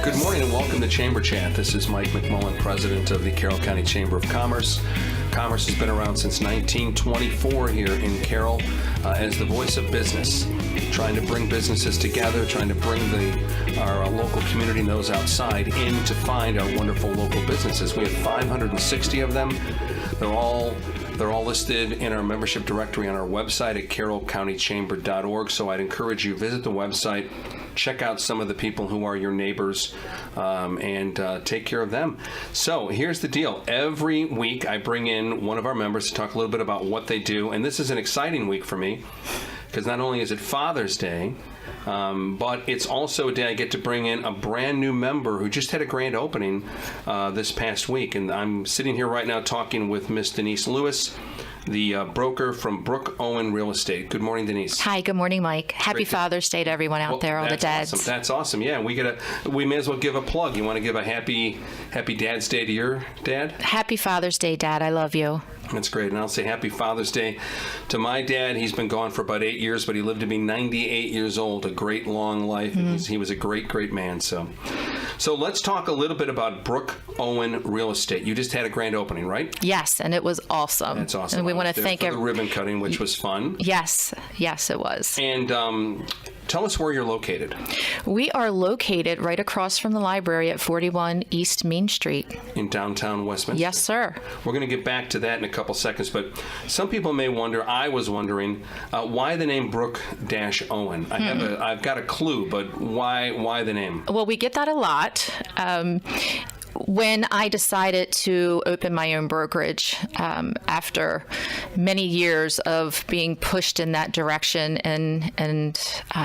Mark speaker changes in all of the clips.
Speaker 1: Good morning and welcome to Chamber Chat. This is Mike McMullin, president of the Carroll County Chamber of Commerce. Commerce has been around since 1924 here in Carroll as the voice of business, trying to bring businesses together, trying to bring our local community and those outside in to find our wonderful local businesses. We have 560 of them. They're all listed in our membership directory on our website at carrollcountychamber.org. So I'd encourage you, visit the website, check out some of the people who are your neighbors, and take care of them. So here's the deal. Every week I bring in one of our members to talk a little bit about what they do. And this is an exciting week for me because not only is it Father's Day, but it's also a day I get to bring in a brand new member who just had a grand opening this past week. And I'm sitting here right now talking with Miss Denise Lewis, the broker from Brook-Owen Real Estate. Good morning, Denise.
Speaker 2: Hi, good morning, Mike. Happy Father's Day to everyone out there, all the dads.
Speaker 1: Awesome. That's awesome. Yeah, we may as well give a plug. You want to give a happy Dad's Day to your dad?
Speaker 2: Happy Father's Day, Dad. I love you.
Speaker 1: That's great. And I'll say happy Father's Day to my dad. He's been gone for about 8 years, but he lived to be 98 years old, a great long life. Mm-hmm. He was a great, great man. So let's talk a little bit about Brook-Owen Real Estate. You just had a grand opening, right?
Speaker 2: Yes, and it was awesome.
Speaker 1: That's awesome.
Speaker 2: And we want to thank
Speaker 1: the ribbon cutting, which was fun.
Speaker 2: Yes, it was.
Speaker 1: And tell us where you're located.
Speaker 2: We are located right across from the library at 41 East Main Street.
Speaker 1: In downtown Westminster?
Speaker 2: Yes, sir.
Speaker 1: We're going to get back to that in a couple seconds, but some people may wonder, I was wondering, why the name Brook-Owen? I've got a clue, but why the name?
Speaker 2: Well, we get that a lot. When I decided to open my own brokerage after many years of being pushed in that direction and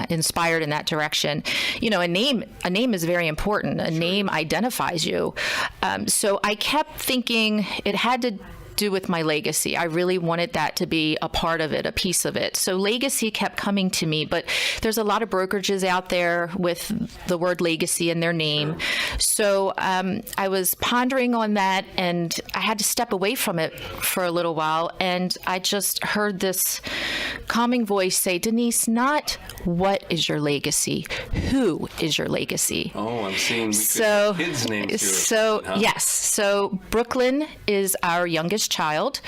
Speaker 2: inspired in that direction, a name is very important. A name identifies you. So I kept thinking it had to do with my legacy. I really wanted that to be a part of it, a piece of it. So legacy kept coming to me, but there's a lot of brokerages out there with the word legacy in their name.
Speaker 1: Sure.
Speaker 2: So I was pondering on that, and I had to step away from it for a little while, and I just heard this calming voice say, Denise, not what is your legacy, who is your legacy?
Speaker 1: Oh, I'm seeing kids' names here.
Speaker 2: So, yes. So Brooklyn is our youngest child,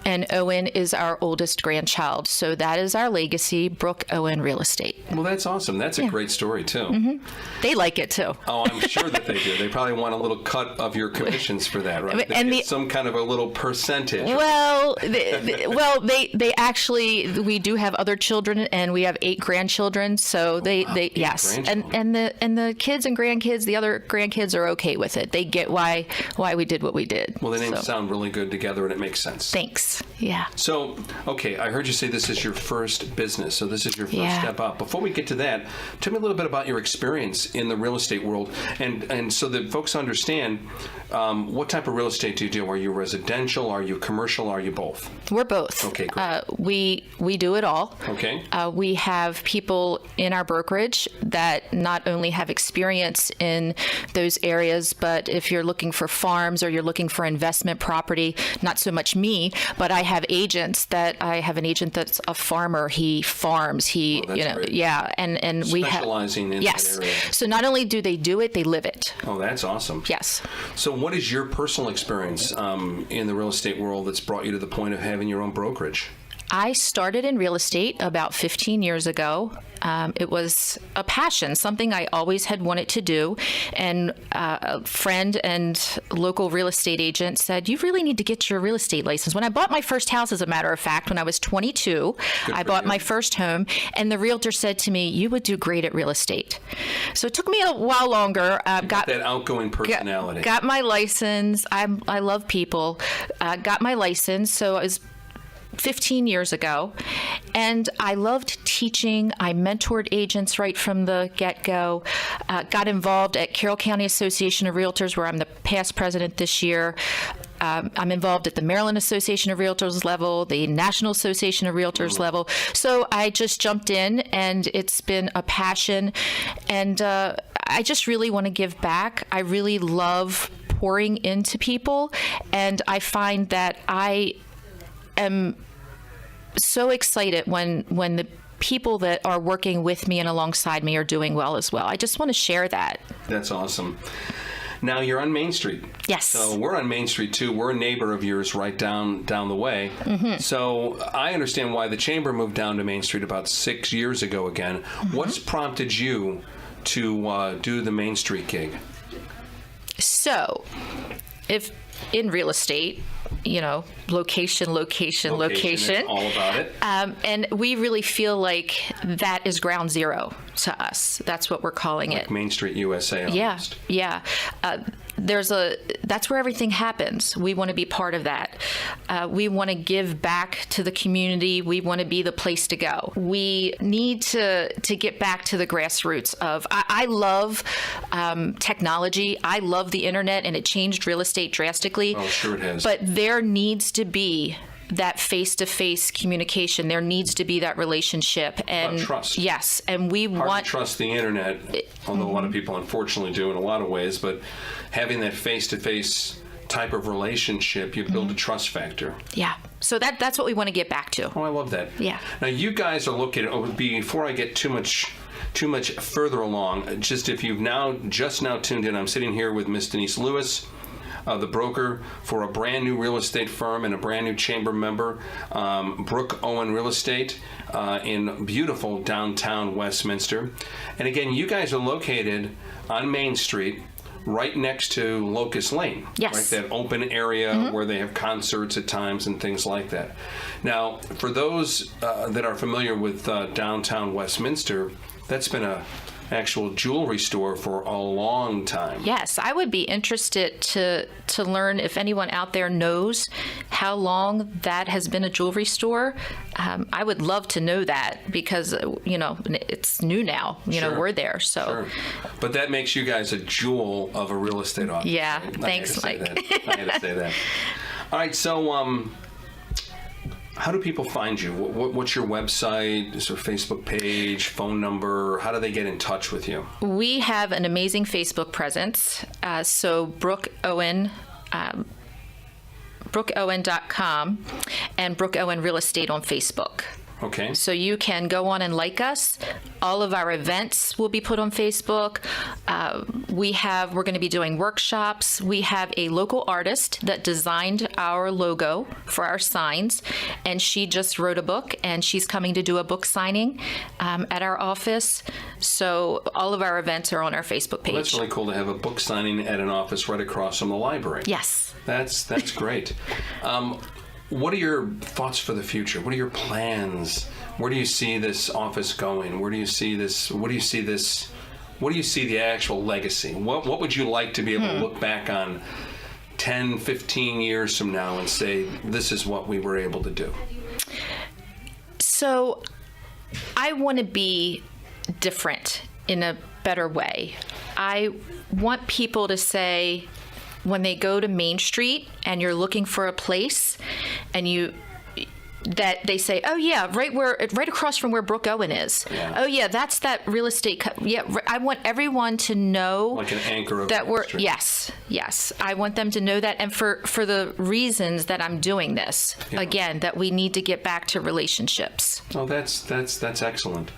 Speaker 2: and Owen is our oldest grandchild. So that is our legacy, Brook-Owen Real Estate.
Speaker 1: Well, that's awesome. That's a great story, too.
Speaker 2: Mm-hmm. They like it, too.
Speaker 1: Oh, I'm sure that they do. They probably want a little cut of your commissions for that, right? Some kind of a little percentage.
Speaker 2: Well, they actually, we do have other children, and we have 8 grandchildren. So yes. And the kids and grandkids, the other grandkids are okay with it. They get why we did what we did.
Speaker 1: Well, the names sound really good together, and it makes sense.
Speaker 2: Thanks. Yeah.
Speaker 1: So, okay, I heard you say this is your first business, so this is your first step up. Before we get to that, tell me a little bit about your experience in the real estate world, and so that folks understand, what type of real estate do you do? Are you residential? Are you commercial? Are you both?
Speaker 2: We're both.
Speaker 1: Okay, great.
Speaker 2: We do it all.
Speaker 1: Okay.
Speaker 2: We have people in our brokerage that not only have experience in those areas, but if you're looking for farms or you're looking for investment property, not so much me, but I have agents I have an agent that's a farmer. He farms.
Speaker 1: Great.
Speaker 2: Yeah, and we have
Speaker 1: specializing in that area.
Speaker 2: So not only do they do it, they live it.
Speaker 1: Oh, that's awesome.
Speaker 2: Yes.
Speaker 1: So what is your personal experience in the real estate world that's brought you to the point of having your own brokerage?
Speaker 2: I started in real estate about 15 years ago. It was a passion, something I always had wanted to do. And a friend and local real estate agent said, you really need to get your real estate license. When I bought my first house, as a matter of fact, when I was 22, I bought my first home, and the realtor said to me, you would do great at real estate. So it took me a while longer.
Speaker 1: Got that outgoing personality.
Speaker 2: Got my license. I love people. Got my license. So it was 15 years ago, and I loved teaching. I mentored agents right from the get-go, got involved at Carroll County Association of Realtors, where I'm the past president this year. I'm involved at the Maryland Association of Realtors level, the National Association of Realtors level. So I just jumped in, and it's been a passion, and I just really want to give back. I really love pouring into people, and I find that I am so excited when the people that are working with me and alongside me are doing well as well. I just want to share that.
Speaker 1: That's awesome. Now you're on Main Street.
Speaker 2: Yes.
Speaker 1: So we're on Main Street too. We're a neighbor of yours right down the way. Mm-hmm. So I understand why the Chamber moved down to Main Street about 6 years ago again. Mm-hmm. What's prompted you to do the Main Street gig?
Speaker 2: So, if in real estate, location.
Speaker 1: It's all about it.
Speaker 2: And we really feel like that is ground zero to us. That's what we're calling it.
Speaker 1: Main Street USA almost.
Speaker 2: Yeah. That's where everything happens. We want to be part of that. We want to give back to the community. We want to be the place to go. We need to get back to the grassroots of, I love technology. I love the internet, and it changed real estate drastically.
Speaker 1: Oh, sure it has.
Speaker 2: But there needs to be that face-to-face communication. There needs to be that relationship and
Speaker 1: trust.
Speaker 2: Yes, and we
Speaker 1: Hard
Speaker 2: want
Speaker 1: to trust the internet, although a lot of people unfortunately do in a lot of ways. But having that face-to-face type of relationship, you build a trust factor.
Speaker 2: Yeah. So that's what we want to get back to.
Speaker 1: Oh, I love that.
Speaker 2: Yeah.
Speaker 1: Now you guys are located. Before I get too much further along, just if you've just now tuned in, I'm sitting here with Miss Denise Lewis, the broker for a brand new real estate firm and a brand new chamber member, Brook-Owen Real Estate in beautiful downtown Westminster. And again, you guys are located on Main Street, right next to Locust Lane.
Speaker 2: Yes.
Speaker 1: Right, that open area where they have concerts at times and things like that. Now, for those that are familiar with downtown Westminster, that's been a actual jewelry store for a long time.
Speaker 2: Yes, I would be interested to learn if anyone out there knows how long that has been a jewelry store. I would love to know that because, it's new now.
Speaker 1: Sure.
Speaker 2: We're there. So,
Speaker 1: Sure. But that makes you guys a jewel of a real estate office.
Speaker 2: Yeah,
Speaker 1: right?
Speaker 2: thanks, Mike.
Speaker 1: I had to say that. All right, so how do people find you? What's your website? Is there a Facebook page, phone number? How do they get in touch with you?
Speaker 2: We have an amazing Facebook presence. So Brook-Owen, Brook-Owen.com and Brook-Owen Real Estate on Facebook.
Speaker 1: Okay.
Speaker 2: So you can go on and like us. All of our events will be put on Facebook. We're going to be doing workshops. We have a local artist that designed our logo for our signs, and she just wrote a book, and she's coming to do a book signing at our office. So all of our events are on our Facebook page.
Speaker 1: Well, that's really cool to have a book signing at an office right across from the library.
Speaker 2: Yes.
Speaker 1: That's great. What are your thoughts for the future? What are your plans? Where do you see this office going? Where do you see this? What do you see this? What do you see the actual legacy? What would you like to be able to look back on 10, 15 years from now and say, this is what we were able to do?
Speaker 2: So I want to be different in a better way. I want people to say, when they go to Main Street and you're looking for a place and that they say, oh yeah, right across from where Brook-Owen is.
Speaker 1: Yeah.
Speaker 2: Oh yeah, that's that real estate. I want everyone to know
Speaker 1: like an anchor of
Speaker 2: that
Speaker 1: Main Street.
Speaker 2: Yes. I want them to know that, and for the reasons that I'm doing this.
Speaker 1: Yeah.
Speaker 2: Again, that we need to get back to relationships.
Speaker 1: Oh, that's excellent.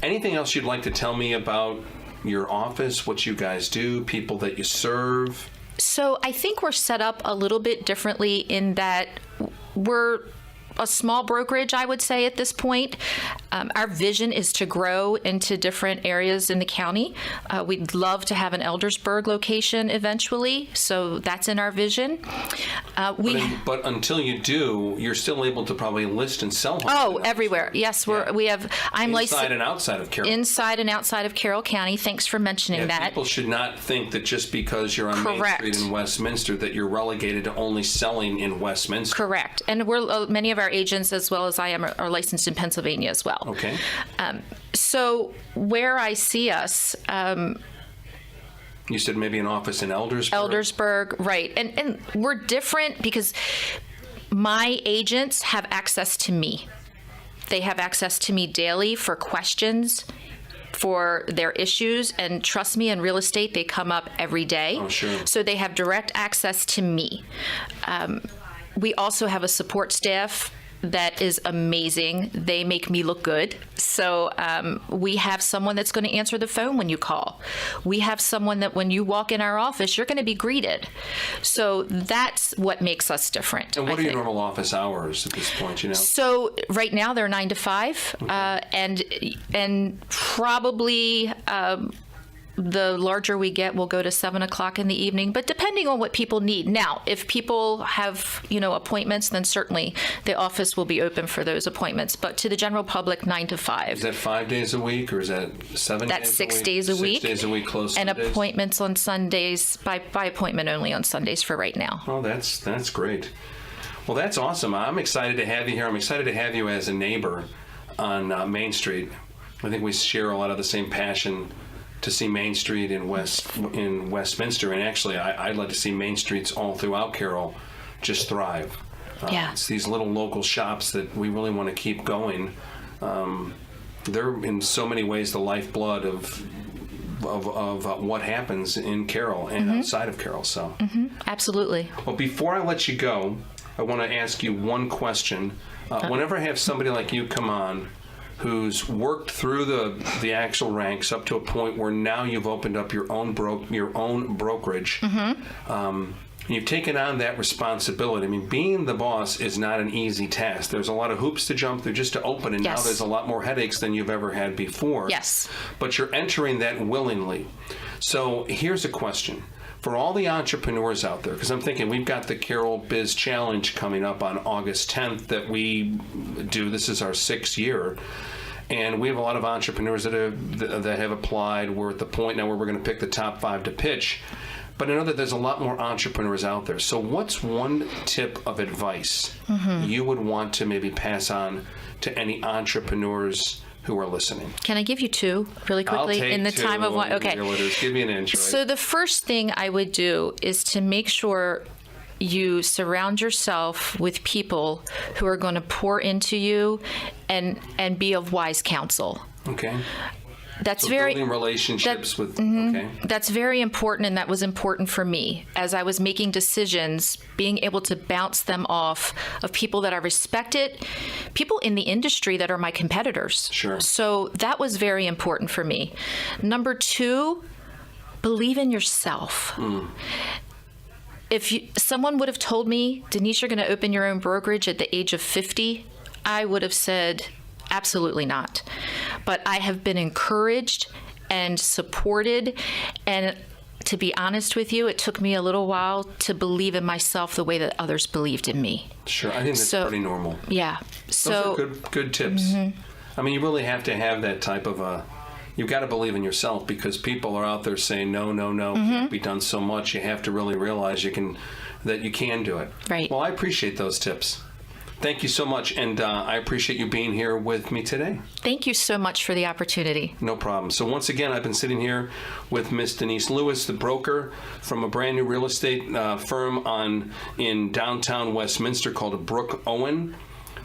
Speaker 1: Anything else you'd like to tell me about your office, what you guys do, people that you serve?
Speaker 2: So I think we're set up a little bit differently in that we're a small brokerage, I would say, at this point. Our vision is to grow into different areas in the county. We'd love to have an Eldersburg location eventually, so that's in our vision.
Speaker 1: But until you do, you're still able to probably list and sell homes.
Speaker 2: Oh, everywhere. Yes, we have. I'm licensed
Speaker 1: inside and outside of Carroll.
Speaker 2: Inside and outside of Carroll County. Thanks for mentioning that.
Speaker 1: People should not think that just because you're on
Speaker 2: Correct.
Speaker 1: Main Street in Westminster that you're relegated to only selling in Westminster.
Speaker 2: Correct. And we're many of our agents, as well as I am, are licensed in Pennsylvania as well.
Speaker 1: Okay.
Speaker 2: So where I see us,
Speaker 1: you said maybe an office in Eldersburg?
Speaker 2: Eldersburg, right. And we're different because my agents have access to me. They have access to me daily for questions, for their issues, and trust me, in real estate, they come up every day.
Speaker 1: Oh, sure.
Speaker 2: So they have direct access to me. We also have a support staff that is amazing. They make me look good. So we have someone that's going to answer the phone when you call. We have someone that when you walk in our office, you're going to be greeted. So that's what makes us different.
Speaker 1: And what are your normal office hours at this point, you know?
Speaker 2: So right now they're 9 to 5,
Speaker 1: okay.
Speaker 2: and probably the larger we get, we'll go to 7 o'clock in the evening, but depending on what people need. Now, if people have, appointments, then certainly the office will be open for those appointments. But to the general public, 9 to 5.
Speaker 1: Is that 5 days a week, or is that 7 days a week?
Speaker 2: That's 6 days a week.
Speaker 1: 6 days a week, close
Speaker 2: and
Speaker 1: Sundays?
Speaker 2: Appointments on Sundays, by appointment only on Sundays for right now.
Speaker 1: Oh, that's great. Well, that's awesome. I'm excited to have you here. I'm excited to have you as a neighbor on Main Street. I think we share a lot of the same passion to see Main Street in Westminster, and actually I'd like to see Main Streets all throughout Carroll just thrive.
Speaker 2: Yeah.
Speaker 1: It's these little local shops that we really want to keep going. They're in so many ways the lifeblood of what happens in Carroll and outside of Carroll. So
Speaker 2: Absolutely.
Speaker 1: Well, before I let you go, I want to ask you one question. Whenever I have somebody like you come on who's worked through the actual ranks up to a point where now you've opened up your own brokerage, you've taken on that responsibility. I mean, being the boss is not an easy task. There's a lot of hoops to jump through just to open, and
Speaker 2: Yes.
Speaker 1: now there's a lot more headaches than you've ever had before.
Speaker 2: Yes.
Speaker 1: But you're entering that willingly. So here's a question. For all the entrepreneurs out there, because I'm thinking we've got the Carroll Biz Challenge coming up on August 10th that we do. This is our 6th year. And we have a lot of entrepreneurs that have applied. We're at the point now where we're going to pick the top 5 to pitch. But I know that there's a lot more entrepreneurs out there. So what's one tip of advice you would want to maybe pass on to any entrepreneurs who are listening?
Speaker 2: Can I give you 2 really quickly?
Speaker 1: I'll take
Speaker 2: in the
Speaker 1: 2.
Speaker 2: time of one? Okay.
Speaker 1: Give me an inch. Right?
Speaker 2: So the first thing I would do is to make sure you surround yourself with people who are going to pour into you and be of wise counsel.
Speaker 1: Okay.
Speaker 2: That's
Speaker 1: So
Speaker 2: very
Speaker 1: building relationships with okay.
Speaker 2: That's very important, and that was important for me as I was making decisions, being able to bounce them off of people that I respected, people in the industry that are my competitors.
Speaker 1: Sure.
Speaker 2: So that was very important for me. Number 2, believe in yourself. If someone would have told me, Denise, you're going to open your own brokerage at the age of 50, I would have said, absolutely not. But I have been encouraged and supported, and to be honest with you, it took me a little while to believe in myself the way that others believed in me.
Speaker 1: Sure, I think that's pretty normal.
Speaker 2: Yeah.
Speaker 1: Those are good tips. I mean, you really have to have that type of you've got to believe in yourself, because people are out there saying, no, can't be done so much. You have to really realize that you can do it.
Speaker 2: Right.
Speaker 1: Well, I appreciate those tips. Thank you so much, and I appreciate you being here with me today.
Speaker 2: Thank you so much for the opportunity.
Speaker 1: No problem. So once again, I've been sitting here with Miss Denise Lewis, the broker from a brand new real estate firm in downtown Westminster called Brook-Owen.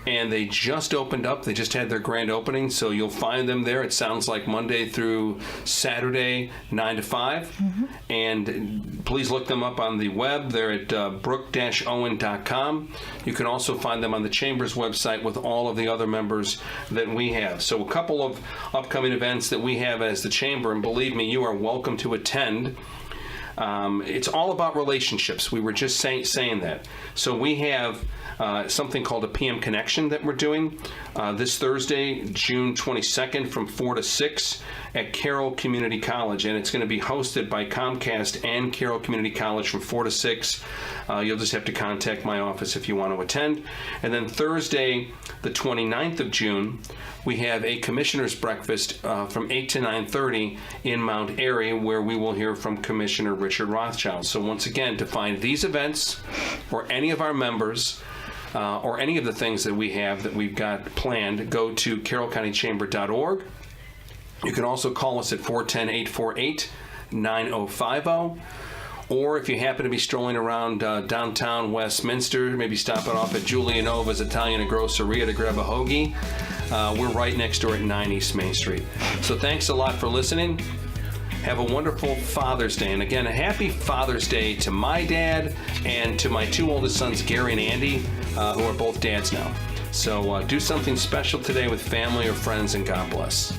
Speaker 1: And they just opened up. They just had their grand opening, so you'll find them there. It sounds like Monday through Saturday, 9 to 5. And please look them up on the web. They're at brook-owen.com. You can also find them on the Chamber's website with all of the other members that we have. So a couple of upcoming events that we have as the Chamber, and believe me, you are welcome to attend. It's all about relationships. We were just saying that. So we have something called a PM Connection that we're doing this Thursday, June 22nd from 4 to 6 at Carroll Community College. And it's going to be hosted by Comcast and Carroll Community College from 4 to 6. You'll just have to contact my office if you want to attend. And then Thursday, the 29th of June, we have a commissioner's breakfast from 8 to 9:30 in Mount Airy, where we will hear from Commissioner Richard Rothschild. So once again, to find these events or any of our members or any of the things that we've got planned, go to carrollcountychamber.org. You can also call us at 410-848-9050. Or if you happen to be strolling around downtown Westminster, maybe stopping off at Giulianova's Italian and Grosseria to grab a hoagie, we're right next door at 9 East Main Street. So thanks a lot for listening. Have a wonderful Father's Day. And again, a happy Father's Day to my dad and to my 2 oldest sons, Gary and Andy, who are both dads now. So do something special today with family or friends, and God bless.